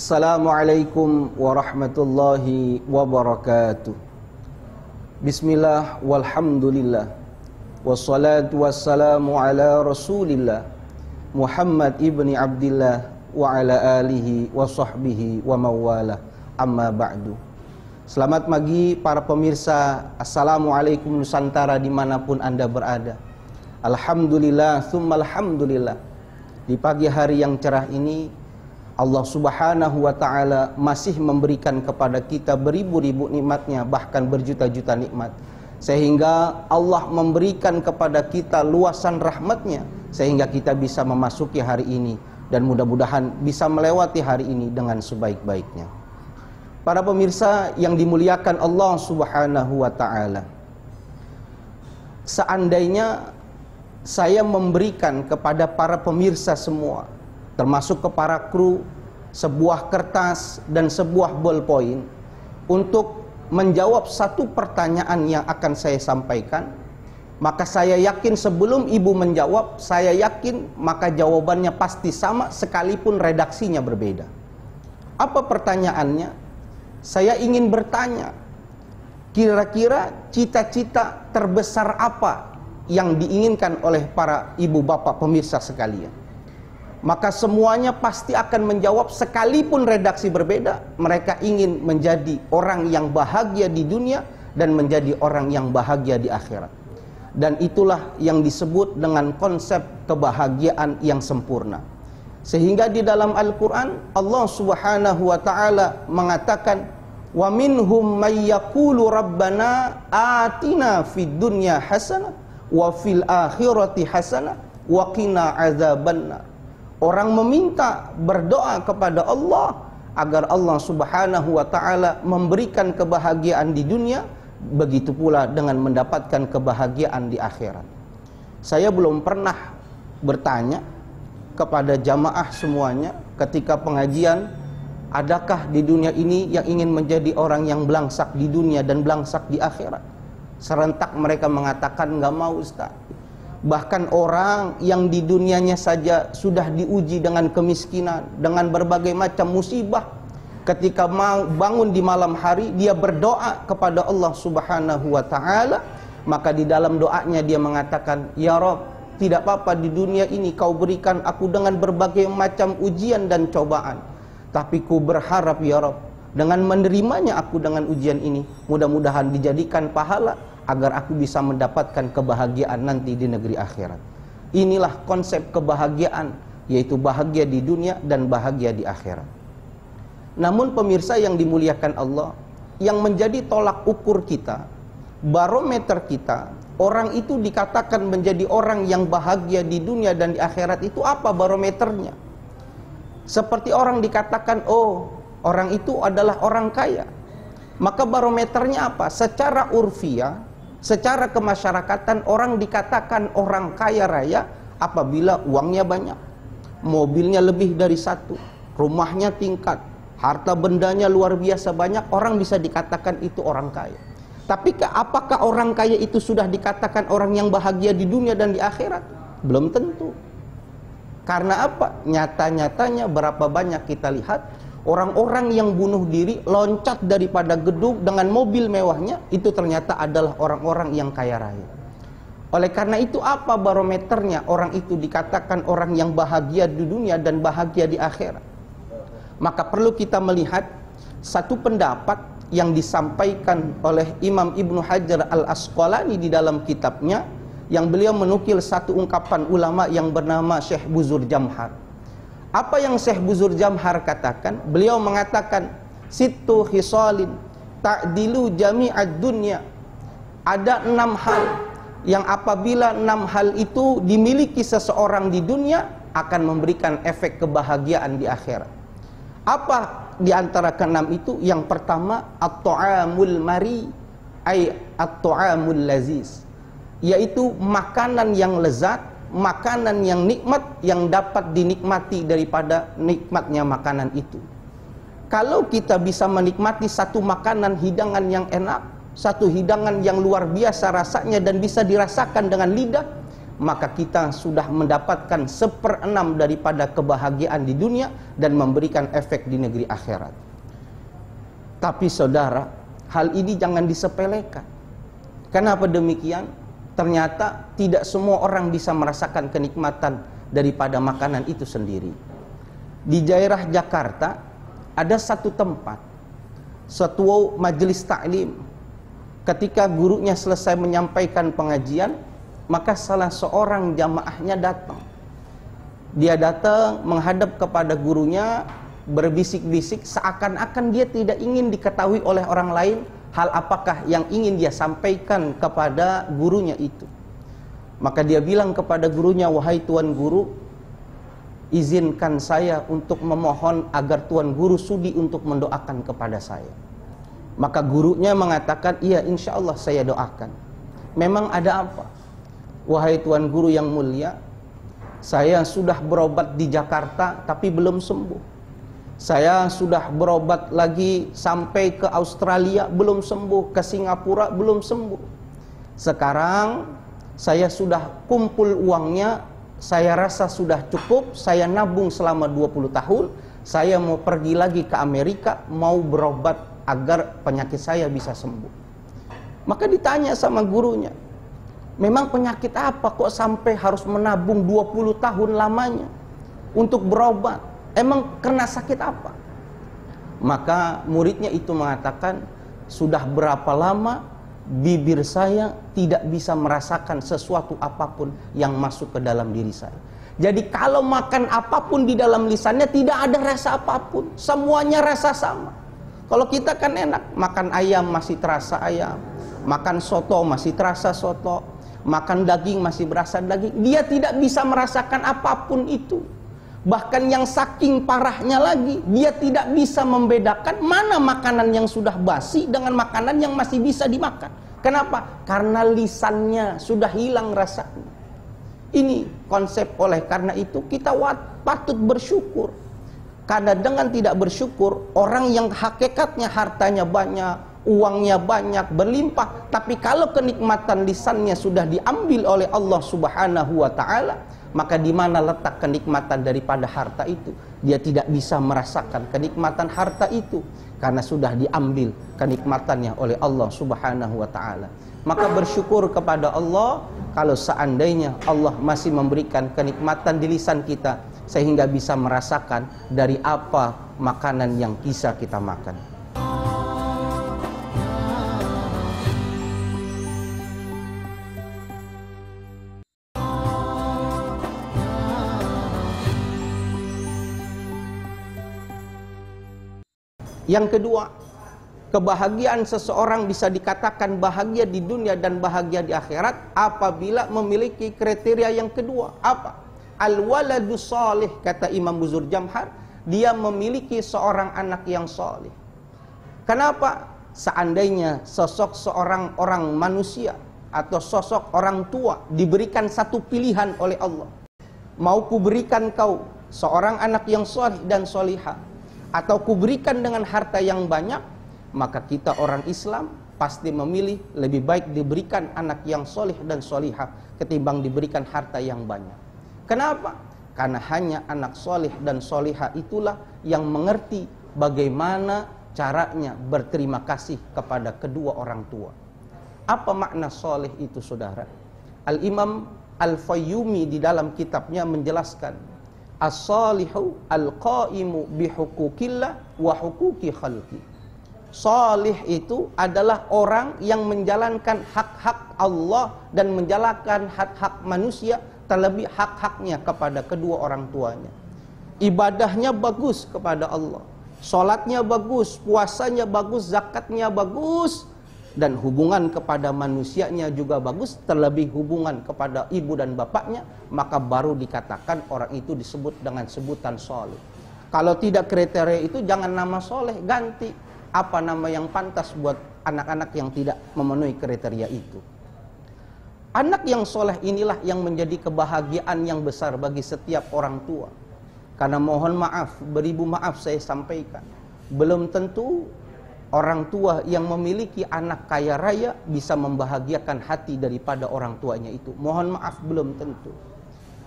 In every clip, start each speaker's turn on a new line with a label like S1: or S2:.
S1: Assalamualaikum warahmatullahi wabarakatuh. Bismillah walhamdulillah, wassalatu wassalamu ala rasulillah Muhammad ibni Abdillah wa ala alihi wa sahbihi wa mawala, amma ba'du. Selamat pagi para pemirsa. Assalamualaikum Nusantara dimanapun Anda berada. Alhamdulillah thumma alhamdulillah, di pagi hari yang cerah ini Allah subhanahu wa ta'ala masih memberikan kepada kita beribu-ribu nikmatnya, bahkan berjuta-juta nikmat, sehingga Allah memberikan kepada kita luasan rahmatnya, sehingga kita bisa memasuki hari ini, dan mudah-mudahan bisa melewati hari ini dengan sebaik-baiknya. Para pemirsa yang dimuliakan Allah subhanahu wa ta'ala, seandainya saya memberikan kepada para pemirsa semua, termasuk ke para kru, sebuah kertas dan sebuah ballpoint untuk menjawab satu pertanyaan yang akan saya sampaikan, maka saya yakin sebelum ibu menjawab, saya yakin maka jawabannya pasti sama sekalipun redaksinya berbeda. Apa pertanyaannya? Saya ingin bertanya, kira-kira cita-cita terbesar apa yang diinginkan oleh para ibu bapak pemirsa sekalian? Maka semuanya pasti akan menjawab sekalipun redaksi berbeda. Mereka ingin menjadi orang yang bahagia di dunia dan menjadi orang yang bahagia di akhirat. Dan itulah yang disebut dengan konsep kebahagiaan yang sempurna. Sehingga di dalam Al-Quran Allah subhanahu wa ta'ala mengatakan, wa minhum may yaqulu rabbana atina fid dunya hasanah wa fil akhirati hasanah wa qina adzabannar. Orang meminta, berdoa kepada Allah agar Allah subhanahu wa ta'ala memberikan kebahagiaan di dunia, begitu pula dengan mendapatkan kebahagiaan di akhirat. Saya belum pernah bertanya kepada jamaah semuanya ketika pengajian, adakah di dunia ini yang ingin menjadi orang yang belangsak di dunia dan belangsak di akhirat? Serentak mereka mengatakan, enggak mau Ustaz. Bahkan orang yang di dunianya saja sudah diuji dengan kemiskinan, dengan berbagai macam musibah, ketika mau bangun di malam hari, dia berdoa kepada Allah subhanahu wa ta'ala, maka di dalam doanya dia mengatakan, ya Rabb, tidak apa-apa di dunia ini kau berikan aku dengan berbagai macam ujian dan cobaan, tapi ku berharap ya Rabb, dengan menerimanya aku dengan ujian ini, mudah-mudahan dijadikan pahala agar aku bisa mendapatkan kebahagiaan nanti di negeri akhirat. Inilah konsep kebahagiaan, yaitu bahagia di dunia dan bahagia di akhirat. Namun pemirsa yang dimuliakan Allah, yang menjadi tolak ukur kita, barometer kita, orang itu dikatakan menjadi orang yang bahagia di dunia dan di akhirat, itu apa barometernya? Seperti orang dikatakan, oh orang itu adalah orang kaya, maka barometernya apa? Secara urfiah, secara kemasyarakatan, orang dikatakan orang kaya raya apabila uangnya banyak, mobilnya lebih dari satu, rumahnya tingkat, harta bendanya luar biasa banyak, orang bisa dikatakan itu orang kaya. Tapi apakah orang kaya itu sudah dikatakan orang yang bahagia di dunia dan di akhirat? Belum tentu. Karena apa? Nyata-nyatanya berapa banyak kita lihat orang-orang yang bunuh diri, loncat daripada gedung dengan mobil mewahnya, itu ternyata adalah orang-orang yang kaya raya. Oleh karena itu, apa barometernya orang itu dikatakan orang yang bahagia di dunia dan bahagia di akhirat? Maka perlu kita melihat satu pendapat yang disampaikan oleh Imam Ibnu Hajar Al-Asqalani di dalam kitabnya, yang beliau menukil satu ungkapan ulama yang bernama Syekh Buzur Jamhar. Apa yang Syekh Buzur Jamhar katakan? Beliau mengatakan, sittu khisalin ta'dilu jami'ad dunya. Ada 6 hal yang apabila 6 hal itu dimiliki seseorang di dunia, akan memberikan efek kebahagiaan di akhirat. Apa di antara ke-6 itu? Yang pertama, at-ta'amul mari, ay at-ta'amul laziz, yaitu makanan yang lezat, makanan yang nikmat, yang dapat dinikmati daripada nikmatnya makanan itu. Kalau kita bisa menikmati satu makanan hidangan yang enak, satu hidangan yang luar biasa rasanya dan bisa dirasakan dengan lidah, maka kita sudah mendapatkan 1/6 daripada kebahagiaan di dunia dan memberikan efek di negeri akhirat. Tapi saudara, hal ini jangan disepelekan. Kenapa demikian? Ternyata tidak semua orang bisa merasakan kenikmatan daripada makanan itu sendiri. Di daerah Jakarta ada satu tempat, satu majelis taklim. Ketika gurunya selesai menyampaikan pengajian, maka salah seorang jamaahnya datang. Dia datang menghadap kepada gurunya, berbisik-bisik seakan-akan dia tidak ingin diketahui oleh orang lain hal apakah yang ingin dia sampaikan kepada gurunya itu. Maka dia bilang kepada gurunya, "Wahai Tuan Guru, izinkan saya untuk memohon agar Tuan Guru sudi untuk mendoakan kepada saya." Maka gurunya mengatakan, "Iya, insya Allah saya doakan." "Memang ada apa?" "Wahai Tuan Guru yang mulia, saya sudah berobat di Jakarta tapi belum sembuh. Saya sudah berobat lagi sampai ke Australia belum sembuh, ke Singapura belum sembuh. Sekarang saya sudah kumpul uangnya, saya rasa sudah cukup, saya nabung selama 20 tahun, saya mau pergi lagi ke Amerika, mau berobat agar penyakit saya bisa sembuh." Maka ditanya sama gurunya, "Memang penyakit apa kok sampai harus menabung 20 tahun lamanya untuk berobat? Emang kena sakit apa?" Maka muridnya itu mengatakan, "Sudah berapa lama bibir saya tidak bisa merasakan sesuatu apapun yang masuk ke dalam diri saya. Jadi kalau makan apapun di dalam lisannya tidak ada rasa apapun, semuanya rasa sama. Kalau kita kan enak, makan ayam masih terasa ayam, makan soto masih terasa soto, makan daging masih berasa daging. Dia tidak bisa merasakan apapun itu. Bahkan yang saking parahnya lagi, dia tidak bisa membedakan mana makanan yang sudah basi dengan makanan yang masih bisa dimakan. Kenapa? Karena lisannya sudah hilang rasanya." Ini konsep. Oleh karena itu kita patut bersyukur. Karena dengan tidak bersyukur, orang yang hakikatnya hartanya banyak, uangnya banyak, berlimpah, tapi kalau kenikmatan lisannya sudah diambil oleh Allah Subhanahu wa ta'ala, maka di mana letak kenikmatan daripada harta itu? Dia tidak bisa merasakan kenikmatan harta itu karena sudah diambil kenikmatannya oleh Allah Subhanahu wa ta'ala. Maka bersyukur kepada Allah kalau seandainya Allah masih memberikan kenikmatan di lisan kita sehingga bisa merasakan dari apa makanan yang bisa kita makan. Yang kedua, kebahagiaan seseorang bisa dikatakan bahagia di dunia dan bahagia di akhirat apabila memiliki kriteria yang kedua. Apa? Al-waladu salih, kata Imam Buzur Jamhar, dia memiliki seorang anak yang salih. Kenapa? Seandainya sosok seorang orang manusia atau sosok orang tua diberikan satu pilihan oleh Allah, mau kuberikan kau seorang anak yang salih dan salihah, atau kuberikan dengan harta yang banyak, maka kita orang Islam pasti memilih lebih baik diberikan anak yang solih dan solihah ketimbang diberikan harta yang banyak. Kenapa? Karena hanya anak solih dan solihah itulah yang mengerti bagaimana caranya berterima kasih kepada kedua orang tua. Apa makna solih itu, saudara? Al-Imam Al-Fayyumi di dalam kitabnya menjelaskan, as-salihu al-qaimu bihuquqillah wa huquqi khalqi. Salih itu adalah orang yang menjalankan hak-hak Allah dan menjalankan hak-hak manusia, terlebih hak-haknya kepada kedua orang tuanya. Ibadahnya bagus kepada Allah, salatnya bagus, puasanya bagus, zakatnya bagus, dan hubungan kepada manusianya juga bagus, terlebih hubungan kepada ibu dan bapaknya, maka baru dikatakan orang itu disebut dengan sebutan soleh. Kalau tidak kriteria itu, jangan nama soleh, ganti apa nama yang pantas buat anak-anak yang tidak memenuhi kriteria itu. Anak yang soleh inilah yang menjadi kebahagiaan yang besar bagi setiap orang tua. Karena mohon maaf, beribu maaf saya sampaikan, belum tentu orang tua yang memiliki anak kaya raya bisa membahagiakan hati daripada orang tuanya itu. Mohon maaf, belum tentu.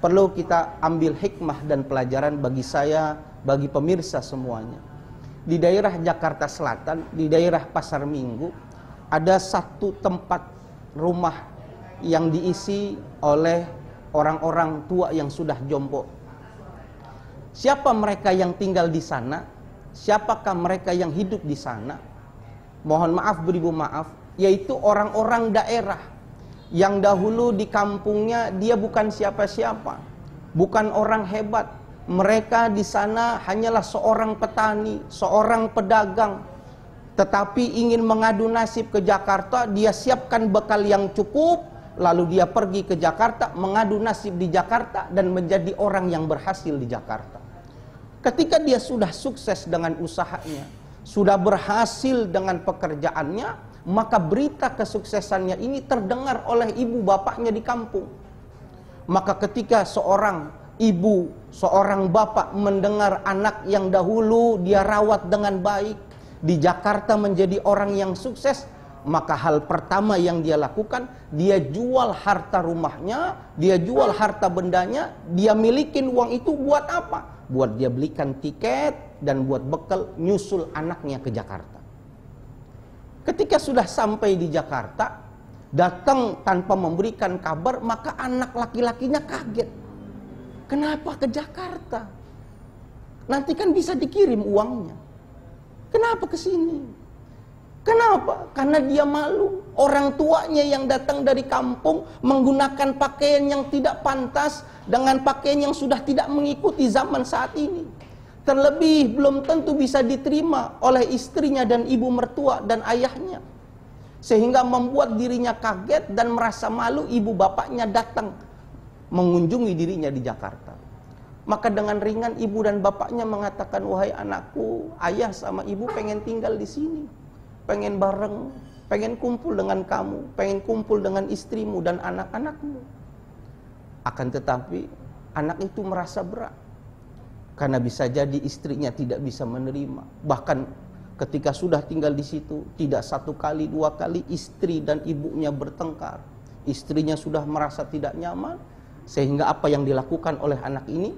S1: Perlu kita ambil hikmah dan pelajaran bagi saya, bagi pemirsa semuanya. Di daerah Jakarta Selatan, di daerah Pasar Minggu, ada satu tempat rumah yang diisi oleh orang-orang tua yang sudah jompo. Siapa mereka yang tinggal di sana? Siapakah mereka yang hidup di sana? Mohon maaf beribu maaf, yaitu orang-orang daerah yang dahulu di kampungnya dia bukan siapa-siapa, bukan orang hebat. Mereka di sana hanyalah seorang petani, seorang pedagang, tetapi ingin mengadu nasib ke Jakarta. Dia siapkan bekal yang cukup, lalu dia pergi ke Jakarta, mengadu nasib di Jakarta dan menjadi orang yang berhasil di Jakarta. Ketika dia sudah sukses dengan usahanya, sudah berhasil dengan pekerjaannya, maka berita kesuksesannya ini terdengar oleh ibu bapaknya di kampung. Maka ketika seorang ibu, seorang bapak mendengar anak yang dahulu dia rawat dengan baik di Jakarta menjadi orang yang sukses, maka hal pertama yang dia lakukan, dia jual harta rumahnya, dia jual harta bendanya, dia milikin uang itu buat apa? Buat dia belikan tiket dan buat bekal nyusul anaknya ke Jakarta. Ketika sudah sampai di Jakarta, datang tanpa memberikan kabar, maka anak laki-lakinya kaget. Kenapa ke Jakarta? Nanti kan bisa dikirim uangnya. Kenapa ke sini? Kenapa? Karena dia malu. Orang tuanya yang datang dari kampung menggunakan pakaian yang tidak pantas, dengan pakaian yang sudah tidak mengikuti zaman saat ini. Terlebih belum tentu bisa diterima oleh istrinya dan ibu mertua dan ayahnya. Sehingga membuat dirinya kaget dan merasa malu. Ibu bapaknya datang mengunjungi dirinya di Jakarta. Maka dengan ringan ibu dan bapaknya mengatakan, wahai anakku, ayah sama ibu pengen tinggal di sini, pengen bareng, pengen kumpul dengan kamu, pengen kumpul dengan istrimu dan anak-anakmu. Akan tetapi anak itu merasa berat, karena bisa jadi istrinya tidak bisa menerima. Bahkan ketika sudah tinggal di situ, tidak satu kali dua kali istri dan ibunya bertengkar. Istrinya sudah merasa tidak nyaman, sehingga apa yang dilakukan oleh anak ini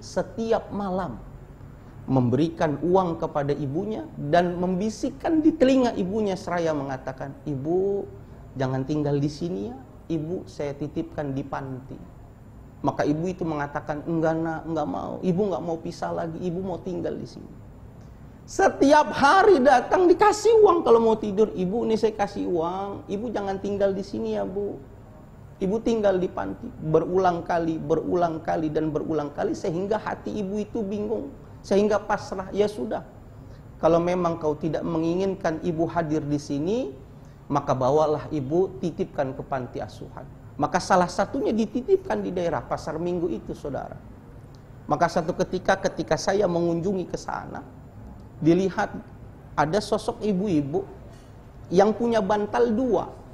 S1: setiap malam memberikan uang kepada ibunya dan membisikkan di telinga ibunya seraya mengatakan, ibu jangan tinggal di sini ya, ibu saya titipkan di panti. Maka ibu itu mengatakan, enggak nak, enggak mau, ibu enggak mau pisah lagi, ibu mau tinggal di sini. Setiap hari datang dikasih uang kalau mau tidur, ibu ini saya kasih uang, ibu jangan tinggal di sini ya bu. Ibu tinggal di panti. Berulang kali dan berulang kali, sehingga hati ibu itu bingung, sehingga pasrah. Ya sudah, kalau memang kau tidak menginginkan ibu hadir di sini, maka bawalah ibu, titipkan ke panti asuhan. Maka salah satunya dititipkan di daerah Pasar Minggu itu, saudara. Maka satu ketika saya mengunjungi ke sana, dilihat ada sosok ibu-ibu yang punya bantal 2.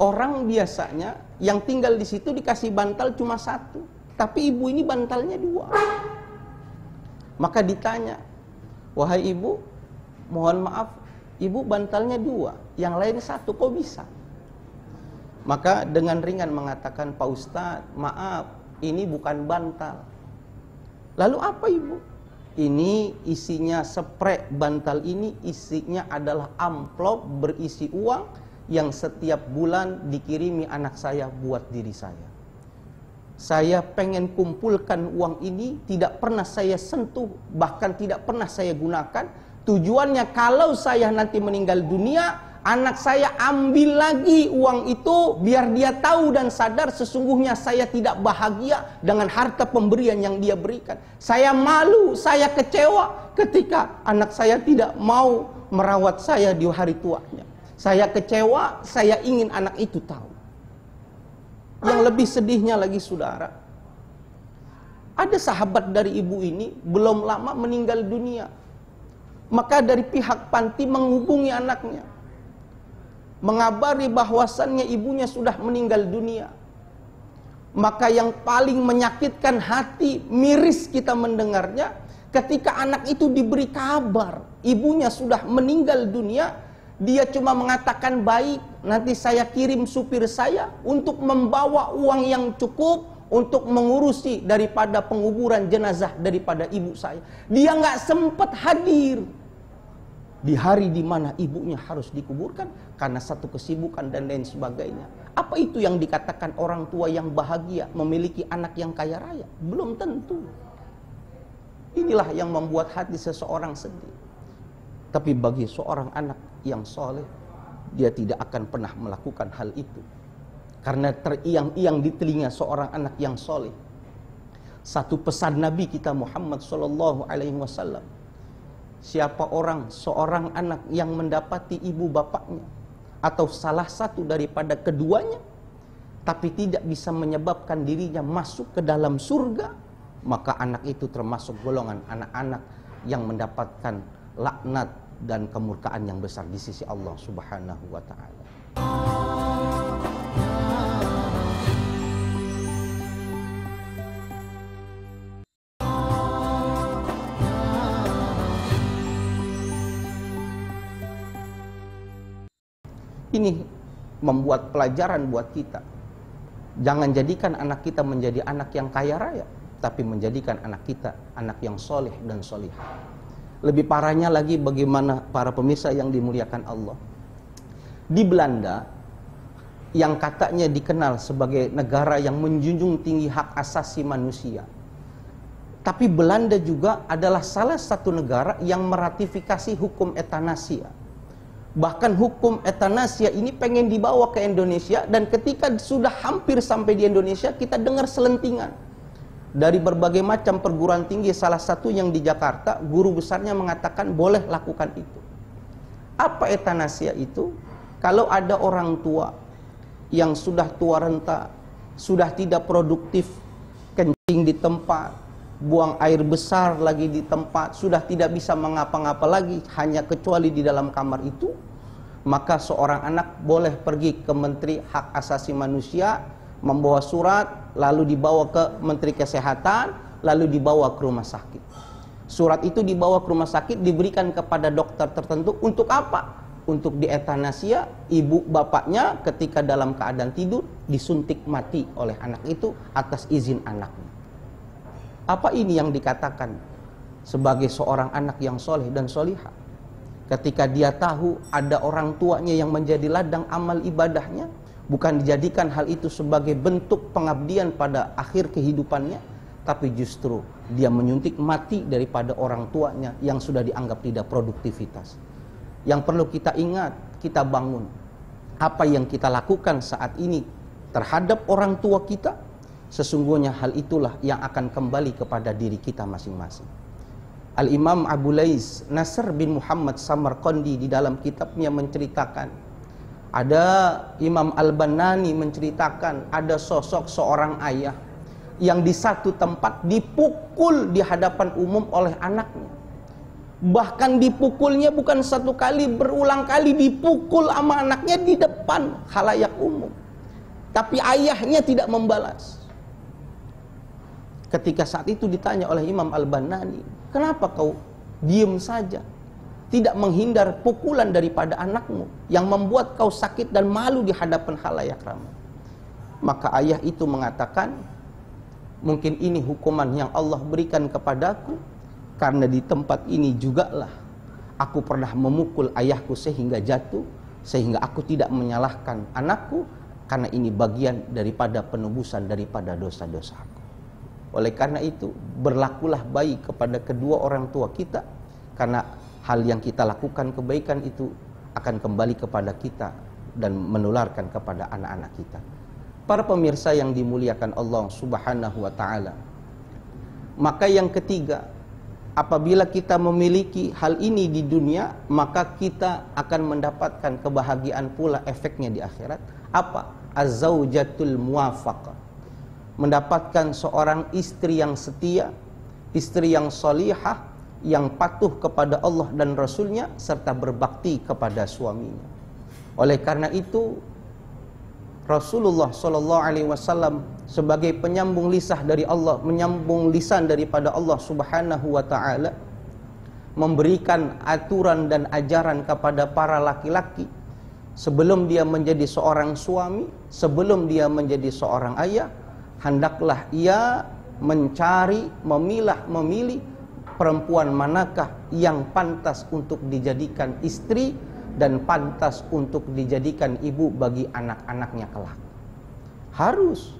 S1: Orang biasanya yang tinggal di situ dikasih bantal cuma 1, tapi ibu ini bantalnya 2. Maka ditanya, wahai ibu, mohon maaf, ibu bantalnya 2, yang lain 1, kok bisa? Maka dengan ringan mengatakan, Pak Ustadz, maaf, ini bukan bantal. Lalu apa ibu? Ini isinya sprei. Bantal ini isinya adalah amplop berisi uang yang setiap bulan dikirimi anak saya buat diri saya. Saya pengen kumpulkan uang ini, tidak pernah saya sentuh, bahkan tidak pernah saya gunakan. Tujuannya kalau saya nanti meninggal dunia, anak saya ambil lagi uang itu, biar dia tahu dan sadar sesungguhnya saya tidak bahagia dengan harta pemberian yang dia berikan. Saya malu, saya kecewa ketika anak saya tidak mau merawat saya di hari tuanya. Saya kecewa, saya ingin anak itu tahu. Yang lebih sedihnya lagi, saudara, ada sahabat dari ibu ini belum lama meninggal dunia. Maka dari pihak panti menghubungi anaknya, mengabari bahwasannya ibunya sudah meninggal dunia. Maka yang paling menyakitkan hati, miris kita mendengarnya, Ketika anak itu diberi kabar ibunya sudah meninggal dunia, dia cuma mengatakan, baik, nanti saya kirim supir saya untuk membawa uang yang cukup untuk mengurusi daripada penguburan jenazah daripada ibu saya. Dia nggak sempat hadir di hari di mana ibunya harus dikuburkan karena satu kesibukan dan lain sebagainya. Apa itu yang dikatakan orang tua yang bahagia memiliki anak yang kaya raya? Belum tentu. Inilah yang membuat hati seseorang sedih. Tapi bagi seorang anak yang soleh, dia tidak akan pernah melakukan hal itu. Karena teriang-iang di telinga seorang anak yang soleh satu pesan Nabi kita Muhammad SAW. Siapa seorang anak yang mendapati ibu bapaknya atau salah satu daripada keduanya, tapi tidak bisa menyebabkan dirinya masuk ke dalam surga, maka anak itu termasuk golongan anak-anak yang mendapatkan laknat dan kemurkaan yang besar di sisi Allah Subhanahu wa ta'ala. Ini membuat pelajaran buat kita. Jangan jadikan anak kita menjadi anak yang kaya raya, tapi menjadikan anak kita anak yang soleh dan solihah. Lebih parahnya lagi bagaimana para pemirsa yang dimuliakan Allah. Di Belanda, yang katanya dikenal sebagai negara yang menjunjung tinggi hak asasi manusia, tapi Belanda juga adalah salah satu negara yang meratifikasi hukum etanasia. Bahkan hukum etanasia ini pengen dibawa ke Indonesia, dan ketika sudah hampir sampai di Indonesia, kita dengar selentingan dari berbagai macam perguruan tinggi, salah satu yang di Jakarta, guru besarnya mengatakan boleh lakukan itu. Apa etanasia itu? Kalau ada orang tua yang sudah tua renta, sudah tidak produktif, kencing di tempat, buang air besar lagi di tempat, sudah tidak bisa mengapa-ngapa lagi, hanya kecuali di dalam kamar itu, maka seorang anak boleh pergi ke Menteri Hak Asasi Manusia, membawa surat, lalu dibawa ke Menteri Kesehatan, lalu dibawa ke rumah sakit. Surat itu dibawa ke rumah sakit, diberikan kepada dokter tertentu. Untuk apa? Untuk dietanasia ibu bapaknya ketika dalam keadaan tidur, disuntik mati oleh anak itu atas izin anaknya. Apa ini yang dikatakan sebagai seorang anak yang soleh dan solihah? Ketika dia tahu ada orang tuanya yang menjadi ladang amal ibadahnya, bukan dijadikan hal itu sebagai bentuk pengabdian pada akhir kehidupannya, tapi justru dia menyuntik mati daripada orang tuanya yang sudah dianggap tidak produktivitas. Yang perlu kita ingat, kita bangun. Apa yang kita lakukan saat ini terhadap orang tua kita, sesungguhnya hal itulah yang akan kembali kepada diri kita masing-masing. Al-Imam Abu Lais Nasr bin Muhammad Samarqandi di dalam kitabnya menceritakan, ada Imam Al-Banani menceritakan ada sosok seorang ayah yang di satu tempat dipukul di hadapan umum oleh anaknya. Bahkan dipukulnya bukan satu kali, berulang kali dipukul sama anaknya di depan khalayak umum. Tapi ayahnya tidak membalas. Ketika saat itu ditanya oleh Imam Al-Banani, kenapa kau diem saja, tidak menghindar pukulan daripada anakmu yang membuat kau sakit dan malu di hadapan khalayak ramai? Maka ayah itu mengatakan, mungkin ini hukuman yang Allah berikan kepadaku, karena di tempat ini jugalah aku pernah memukul ayahku sehingga jatuh, sehingga aku tidak menyalahkan anakku, karena ini bagian daripada penebusan daripada dosa-dosaku. Oleh karena itu, berlakulah baik kepada kedua orang tua kita, karena hal yang kita lakukan kebaikan itu akan kembali kepada kita dan menularkan kepada anak-anak kita. Para pemirsa yang dimuliakan Allah Subhanahu wa ta'ala, maka yang ketiga, apabila kita memiliki hal ini di dunia, maka kita akan mendapatkan kebahagiaan pula efeknya di akhirat. Apa? Az-zawjatul muwafaqah. Mendapatkan seorang istri yang setia, istri yang solihah, yang patuh kepada Allah dan Rasulnya, serta berbakti kepada suaminya. Oleh karena itu, Rasulullah sallallahu alaihi wasallam sebagai penyambung lisan dari Allah, menyambung lisan daripada Allah Subhanahu wa taala, memberikan aturan dan ajaran kepada para laki-laki sebelum dia menjadi seorang suami, sebelum dia menjadi seorang ayah, hendaklah ia mencari, memilah, memilih perempuan manakah yang pantas untuk dijadikan istri dan pantas untuk dijadikan ibu bagi anak-anaknya kelak. Harus.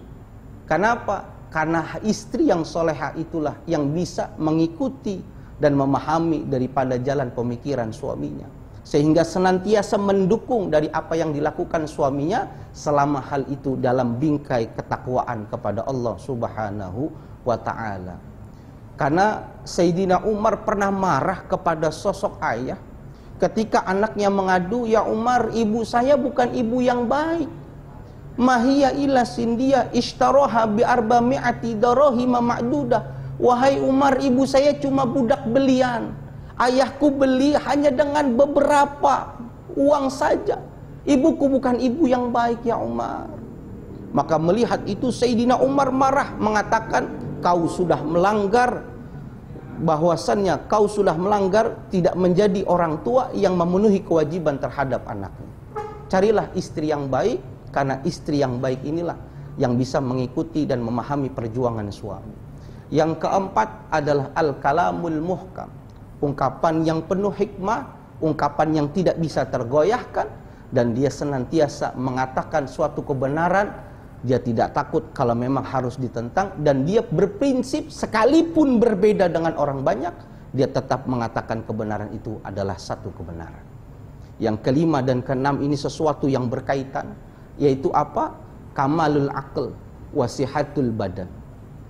S1: Kenapa? Karena istri yang soleha itulah yang bisa mengikuti dan memahami daripada jalan pemikiran suaminya, sehingga senantiasa mendukung dari apa yang dilakukan suaminya selama hal itu dalam bingkai ketakwaan kepada Allah Subhanahu wa ta'ala. Karena Sayyidina Umar pernah marah kepada sosok ayah ketika anaknya mengadu, "Ya Umar, ibu saya bukan ibu yang baik. Mahiya illa sindia ishtaroha bi arba'mi'ati darahima ma'dudah." Wahai Umar, ibu saya cuma budak belian. Ayahku beli hanya dengan beberapa uang saja. Ibuku bukan ibu yang baik, ya Umar. Maka melihat itu Sayyidina Umar marah, mengatakan, "Kau sudah melanggar, bahwasannya kau sudah melanggar tidak menjadi orang tua yang memenuhi kewajiban terhadap anaknya. Carilah istri yang baik, karena istri yang baik inilah yang bisa mengikuti dan memahami perjuangan suami." Yang keempat adalah al-kalamul muhkam, ungkapan yang penuh hikmah, ungkapan yang tidak bisa tergoyahkan, dan dia senantiasa mengatakan suatu kebenaran. Dia tidak takut kalau memang harus ditentang, dan dia berprinsip sekalipun berbeda dengan orang banyak, dia tetap mengatakan kebenaran itu adalah satu kebenaran. Yang kelima dan keenam ini sesuatu yang berkaitan, yaitu apa? Kamalul aql wasihatul badan.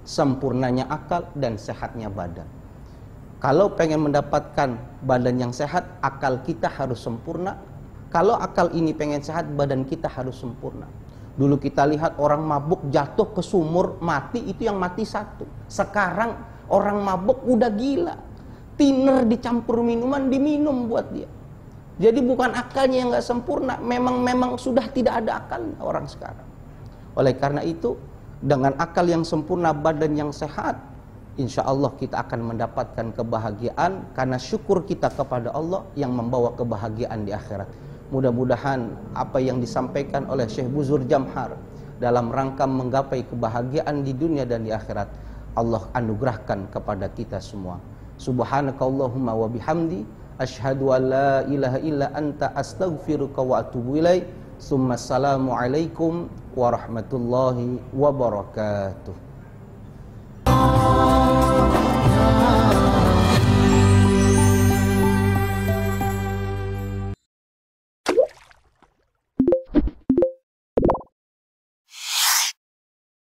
S1: Sempurnanya akal dan sehatnya badan. Kalau pengen mendapatkan badan yang sehat, akal kita harus sempurna. Kalau akal ini pengen sehat, badan kita harus sempurna. Dulu kita lihat orang mabuk jatuh ke sumur, mati, itu yang mati satu. Sekarang orang mabuk udah gila, thinner dicampur minuman, diminum buat dia. Jadi bukan akalnya yang gak sempurna, memang sudah tidak ada akalnya orang sekarang. Oleh karena itu, dengan akal yang sempurna, badan yang sehat, insya Allah kita akan mendapatkan kebahagiaan, karena syukur kita kepada Allah yang membawa kebahagiaan di akhirat. Mudah-mudahan apa yang disampaikan oleh Syekh Buzur Jamhar dalam rangka menggapai kebahagiaan di dunia dan di akhirat, Allah anugerahkan kepada kita semua. Subhanakallahumma wa bihamdi, asyhadu an la ilaha illa anta astaghfiruka wa atubu ilaik. Assalamualaikum warahmatullahi wabarakatuh.